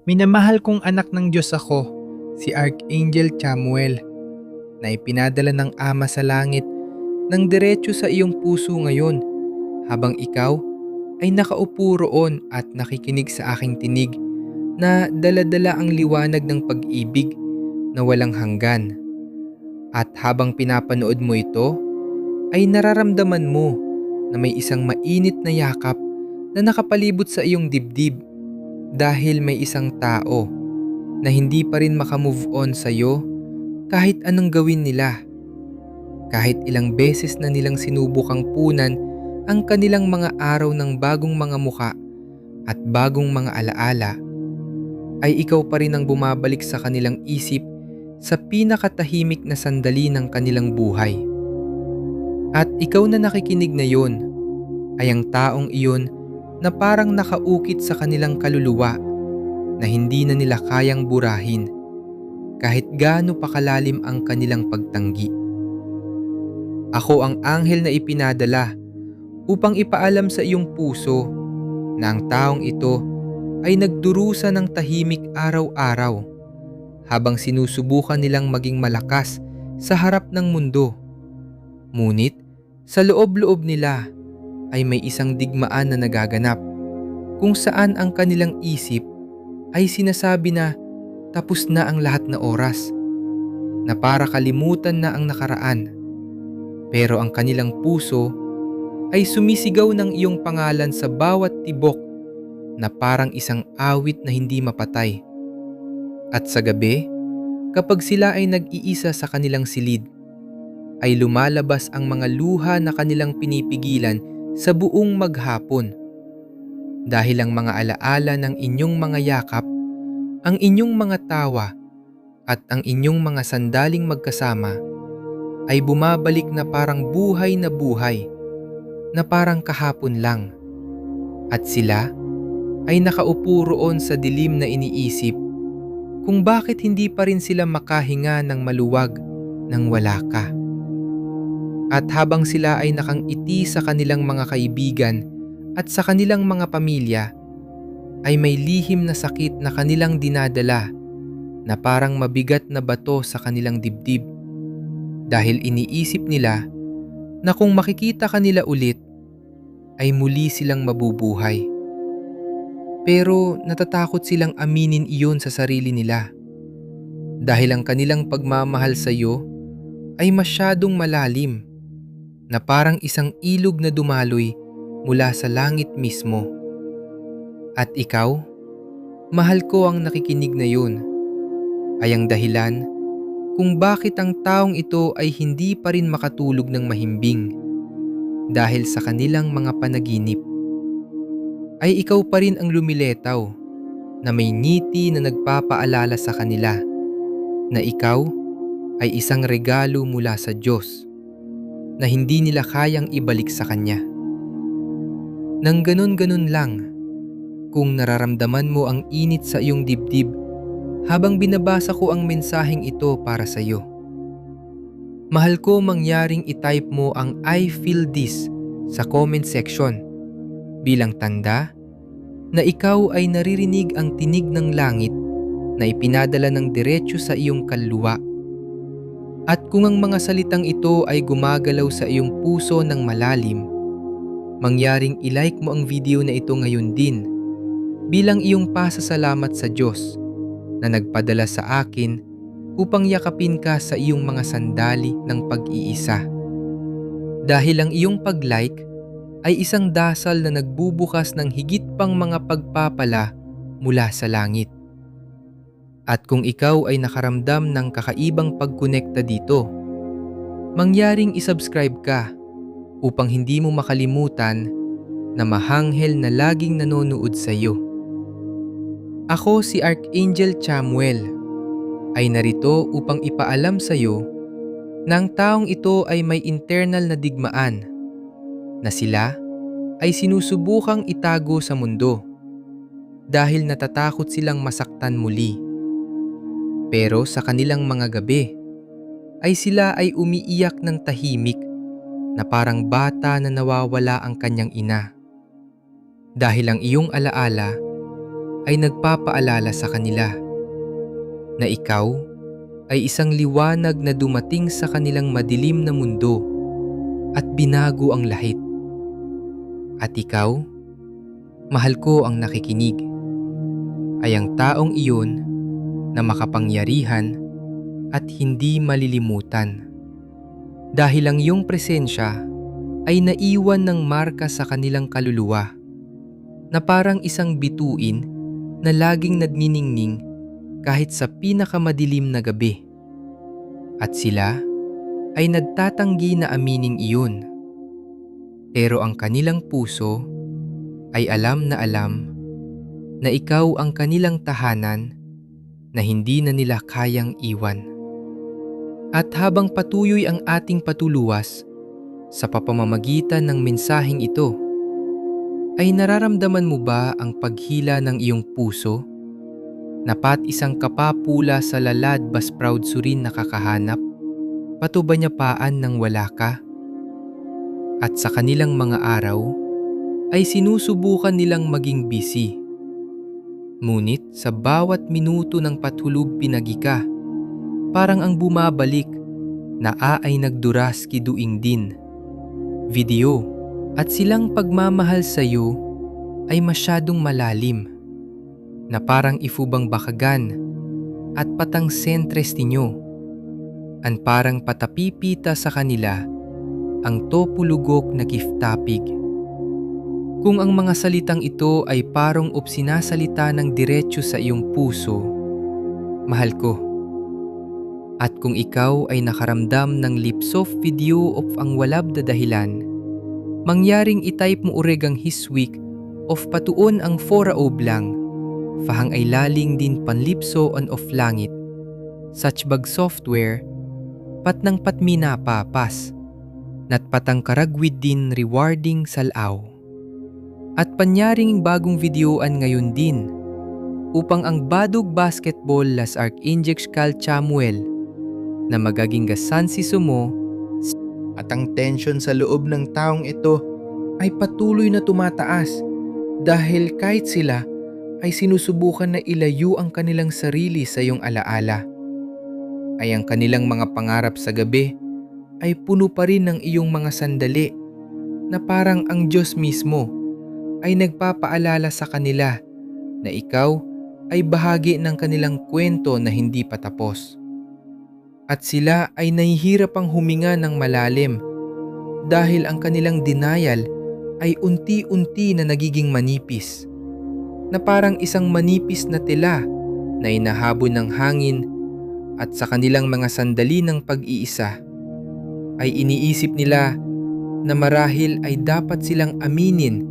Minamahal kong anak ng Diyos ako, si Archangel Chamuel, na ipinadala ng Ama sa langit ng diretso sa iyong puso ngayon habang ikaw ay nakaupo roon at nakikinig sa aking tinig na daladala ang liwanag ng pag-ibig na walang hanggan. At habang pinapanood mo ito, ay nararamdaman mo na may isang mainit na yakap na nakapalibot sa iyong dibdib dahil may isang tao na hindi pa rin makamove on sa'yo kahit anong gawin nila. Kahit ilang beses na nilang sinubukang punan ang kanilang mga araw ng bagong mga muka at bagong mga alaala, ay ikaw pa rin ang bumabalik sa kanilang isip sa pinakatahimik na sandali ng kanilang buhay. At ikaw na nakikinig na yon ay ang taong iyon na parang nakaukit sa kanilang kaluluwa na hindi na nila kayang burahin kahit gaano pa kalalim ang kanilang pagtanggi. Ako ang anghel na ipinadala upang ipaalam sa iyong puso na ang taong ito ay nagdurusa ng tahimik araw-araw habang sinusubukan nilang maging malakas sa harap ng mundo. Ngunit sa loob-loob nila ay may isang digmaan na nagaganap kung saan ang kanilang isip ay sinasabi na tapos na ang lahat na oras, na para kalimutan na ang nakaraan. Pero ang kanilang puso ay sumisigaw ng iyong pangalan sa bawat tibok na parang isang awit na hindi mapatay. At sa gabi, kapag sila ay nag-iisa sa kanilang silid, ay lumalabas ang mga luha na kanilang pinipigilan sa buong maghapon. Dahil ang mga alaala ng inyong mga yakap, ang inyong mga tawa at ang inyong mga sandaling magkasama ay bumabalik na parang buhay, na parang kahapon lang. At sila ay nakaupo roon sa dilim na iniisip kung bakit hindi pa rin sila makahinga ng maluwag nang wala ka. At habang sila ay nakangiti sa kanilang mga kaibigan at sa kanilang mga pamilya, ay may lihim na sakit na kanilang dinadala na parang mabigat na bato sa kanilang dibdib dahil iniisip nila na kung makikita kanila ulit ay muli silang mabubuhay. Pero natatakot silang aminin iyon sa sarili nila dahil ang kanilang pagmamahal sa iyo ay masyadong malalim na parang isang ilog na dumaloy mula sa langit mismo. At ikaw, mahal ko, ang nakikinig na yun ay ang dahilan kung bakit ang taong ito ay hindi pa rin makatulog ng mahimbing dahil sa kanilang mga panaginip. Ay ikaw pa rin ang lumiletaw na may ngiti na nagpapaalala sa kanila na ikaw ay isang regalo mula sa Diyos na hindi nila kayang ibalik sa Kanya. Nang ganun-ganun lang, kung nararamdaman mo ang init sa iyong dibdib habang binabasa ko ang mensaheng ito para sa iyo, mahal ko, mangyaring itype mo ang I feel this sa comment section bilang tanda na ikaw ay naririnig ang tinig ng langit na ipinadala ng diretso sa iyong kaluluwa. At kung ang mga salitang ito ay gumagalaw sa iyong puso ng malalim, mangyaring ilike mo ang video na ito ngayon din bilang iyong pasasalamat sa Diyos na nagpadala sa akin upang yakapin ka sa iyong mga sandali ng pag-iisa. Dahil ang iyong pag-like ay isang dasal na nagbubukas ng higit pang mga pagpapala mula sa langit. At kung ikaw ay nakaramdam ng kakaibang pagkonekta dito, mangyaring isubscribe ka upang hindi mo makalimutan na mahanghel na laging nanonood sa iyo. Ako, si Archangel Chamuel, ay narito upang ipaalam sa iyo na ang taong ito ay may internal na digmaan na sila ay sinusubukang itago sa mundo dahil natatakot silang masaktan muli. Pero sa kanilang mga gabi ay sila ay umiiyak ng tahimik na parang bata na nawawala ang kanyang ina. Dahil ang iyong alaala ay nagpapaalala sa kanila na ikaw ay isang liwanag na dumating sa kanilang madilim na mundo at binago ang lahit. At ikaw, mahal ko ang nakikinig, ay ang taong iyon na makapangyarihan at hindi malilimutan. Dahil ang iyong presensya ay naiwan ng marka sa kanilang kaluluwa na parang isang bituin na laging nagniningning kahit sa pinakamadilim na gabi. At sila ay nagtatanggi na aminin iyon. Pero ang kanilang puso ay alam na ikaw ang kanilang tahanan na hindi na nila kayang iwan. At habang patuloy ang ating patuluwas sa pamamagitan ng mensaheng ito, ay nararamdaman mo ba ang paghila ng iyong puso? Napat isang kapapula sa lalad bas proud surin nakakahanap, patuba niya paan nang wala ka? At sa kanilang mga araw, ay sinusubukan nilang maging busy. Ngunit sa bawat minuto ng patulog pinagi ka, parang ang bumabalik na ay nagduras kiduing din. Video at silang pagmamahal sa iyo ay masyadong malalim na parang ifubang bakagan at patang sentres ninyo. An parang patapipita sa kanila ang topulugok na kiftapig. Kung ang mga salitang ito ay parang sinasalita ng diretso sa iyong puso, mahal ko. At kung ikaw ay nakaramdam ng lipsof video of ang walab na dahilan, mangyaring itype mo uregang hiswik of patuon ang fora oblang, fahang ay laling din panlipso on of langit. Such bag software, patnang patmina papas, nat patang karagwid din rewarding salaw. At panyaring bagong videoan ngayon din, upang ang Badug Basketball las Archangel Chamuel na magaging gasan si Sumo at ang tension sa loob ng taong ito ay patuloy na tumataas dahil kahit sila ay sinusubukan na ilayo ang kanilang sarili sa iyong alaala, ay ang kanilang mga pangarap sa gabi ay puno pa rin ng iyong mga sandali na parang ang Diyos mismo ay nagpapaalala sa kanila na ikaw ay bahagi ng kanilang kwento na hindi pa tapos. At sila ay nahihirapang huminga ng malalim dahil ang kanilang denial ay unti-unti na nagiging manipis, na parang isang manipis na tela na inahabon ng hangin. At sa kanilang mga sandali ng pag-iisa ay iniisip nila na marahil ay dapat silang aminin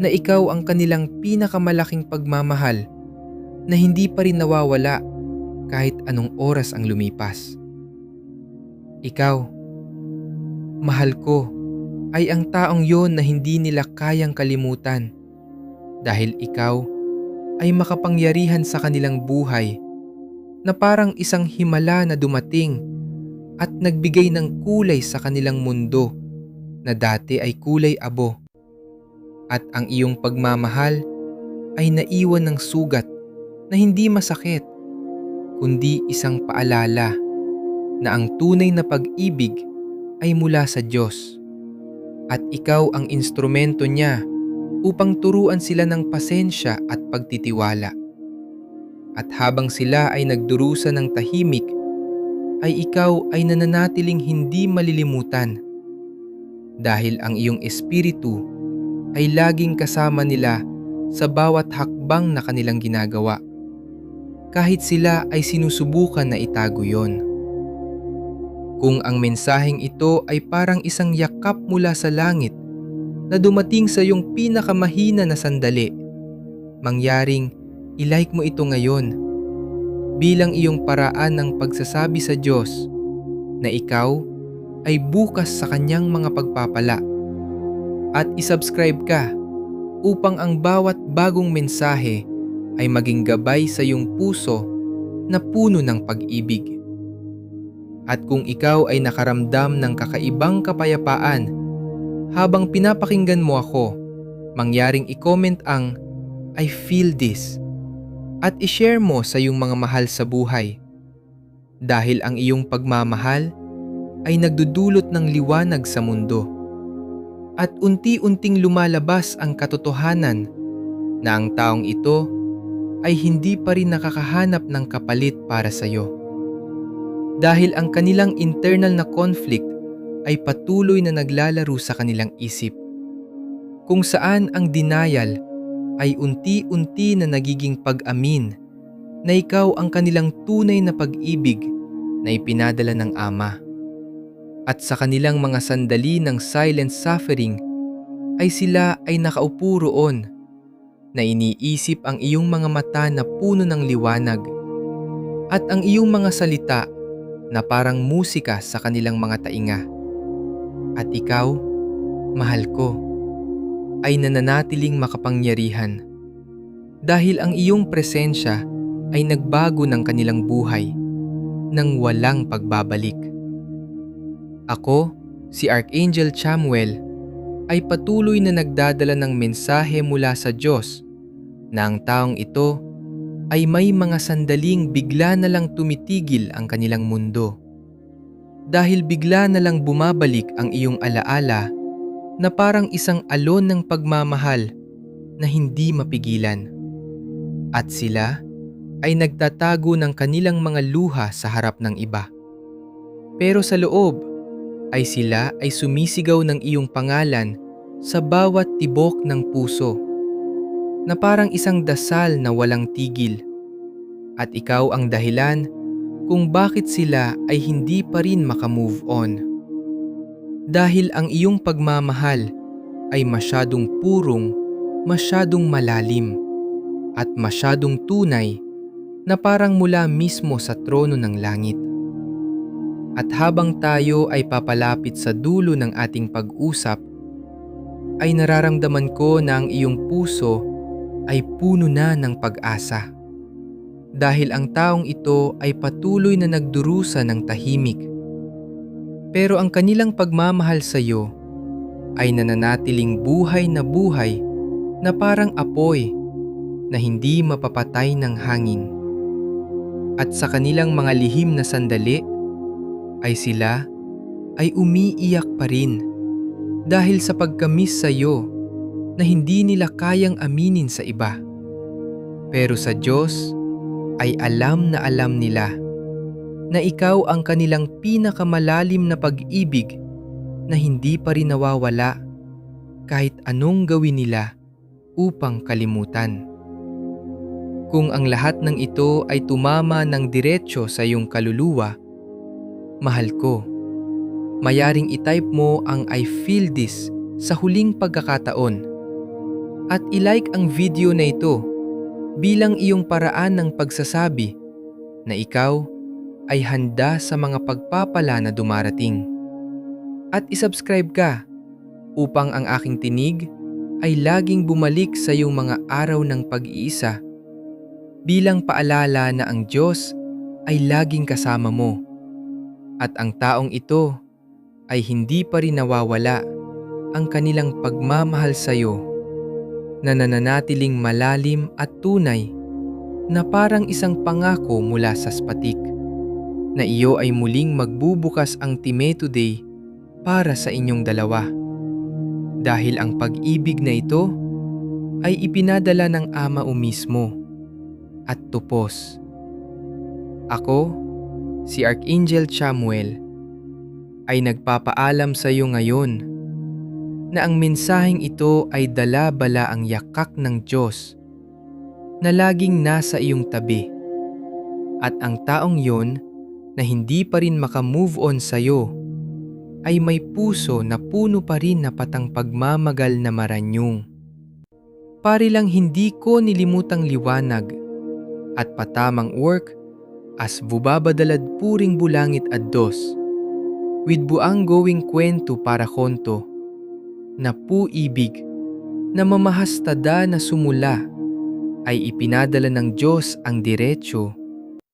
na ikaw ang kanilang pinakamalaking pagmamahal na hindi pa rin nawawala kahit anong oras ang lumipas. Ikaw, mahal ko, ay ang taong yon na hindi nila kayang kalimutan dahil ikaw ay makapangyarihan sa kanilang buhay na parang isang himala na dumating at nagbigay ng kulay sa kanilang mundo na dati ay kulay abo. At ang iyong pagmamahal ay naiwan ng sugat na hindi masakit, kundi isang paalala na ang tunay na pag-ibig ay mula sa Diyos. At ikaw ang instrumento niya upang turuan sila ng pasensya at pagtitiwala. At habang sila ay nagdurusa ng tahimik, ay ikaw ay nananatiling hindi malilimutan dahil ang iyong espiritu ay laging kasama nila sa bawat hakbang na kanilang ginagawa, kahit sila ay sinusubukan na itago yon. Kung ang mensaheng ito ay parang isang yakap mula sa langit na dumating sa iyong pinakamahina na sandali, mangyaring ilike mo ito ngayon bilang iyong paraan ng pagsasabi sa Diyos na ikaw ay bukas sa kanyang mga pagpapala. At isubscribe ka upang ang bawat bagong mensahe ay maging gabay sa iyong puso na puno ng pag-ibig. At kung ikaw ay nakaramdam ng kakaibang kapayapaan habang pinapakinggan mo ako, mangyaring i-comment ang I feel this at ishare mo sa iyong mga mahal sa buhay. Dahil ang iyong pagmamahal ay nagdudulot ng liwanag sa mundo. At unti-unting lumalabas ang katotohanan na ang taong ito ay hindi pa rin nakakahanap ng kapalit para sa iyo. Dahil ang kanilang internal na conflict ay patuloy na naglalaro sa kanilang isip, kung saan ang denial ay unti-unti na nagiging pag-amin na ikaw ang kanilang tunay na pag-ibig na ipinadala ng Ama. At sa kanilang mga sandali ng silent suffering ay sila ay nakaupo roon na iniisip ang iyong mga mata na puno ng liwanag at ang iyong mga salita na parang musika sa kanilang mga tainga. At ikaw, mahal ko, ay nananatiling makapangyarihan dahil ang iyong presensya ay nagbago ng kanilang buhay nang walang pagbabalik. Ako, si Archangel Chamuel, ay patuloy na nagdadala ng mensahe mula sa Diyos na ang taong ito ay may mga sandaling bigla na lang tumitigil ang kanilang mundo. Dahil bigla na lang bumabalik ang iyong alaala na parang isang alon ng pagmamahal na hindi mapigilan. At sila ay nagtatago ng kanilang mga luha sa harap ng iba. Pero sa loob ay sila ay sumisigaw ng iyong pangalan sa bawat tibok ng puso na parang isang dasal na walang tigil. At ikaw ang dahilan kung bakit sila ay hindi pa rin makamove on. Dahil ang iyong pagmamahal ay masyadong purong, masyadong malalim, at masyadong tunay na parang mula mismo sa trono ng langit. At habang tayo ay papalapit sa dulo ng ating pag-usap, ay nararamdaman ko na ang iyong puso ay puno na ng pag-asa. Dahil ang taong ito ay patuloy na nagdurusa ng tahimik. Pero ang kanilang pagmamahal sa iyo ay nananatiling buhay na parang apoy na hindi mapapatay ng hangin. At sa kanilang mga lihim na sandali, ay sila ay umiiyak pa rin dahil sa pagkamiss sa iyo na hindi nila kayang aminin sa iba. Pero sa Diyos ay alam nila na ikaw ang kanilang pinakamalalim na pag-ibig na hindi pa rin nawawala kahit anong gawin nila upang kalimutan. Kung ang lahat ng ito ay tumama ng diretso sa iyong kaluluwa, mahal ko, mayaring itype mo ang I feel this sa huling pagkakataon at ilike ang video na ito bilang iyong paraan ng pagsasabi na ikaw ay handa sa mga pagpapala na dumarating. At isubscribe ka upang ang aking tinig ay laging bumalik sa iyong mga araw ng pag-iisa bilang paalala na ang Diyos ay laging kasama mo. At ang taong ito ay hindi pa rin nawawala ang kanilang pagmamahal sa iyo na nananatiling malalim at tunay na parang isang pangako mula sa spatik na iyo ay muling magbubukas ang Time Today para sa inyong dalawa. Dahil ang pag-ibig na ito ay ipinadala ng Ama mismo at tupos. Ako, si Archangel Chamuel, ay nagpapaalam sa iyo ngayon na ang mensaheng ito ay dala-bala ang yakak ng Diyos na laging nasa iyong tabi. At ang taong yon na hindi pa rin makamove on sa iyo ay may puso na puno pa rin na patang pagmamagal na maranyong. Pari lang hindi ko nilimutang liwanag at patamang work as bubabadalad puring bulangit addos, with buang going kwento para konto, na puibig na mamahastada na sumula ay ipinadala ng Diyos ang diretsyo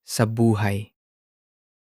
sa buhay.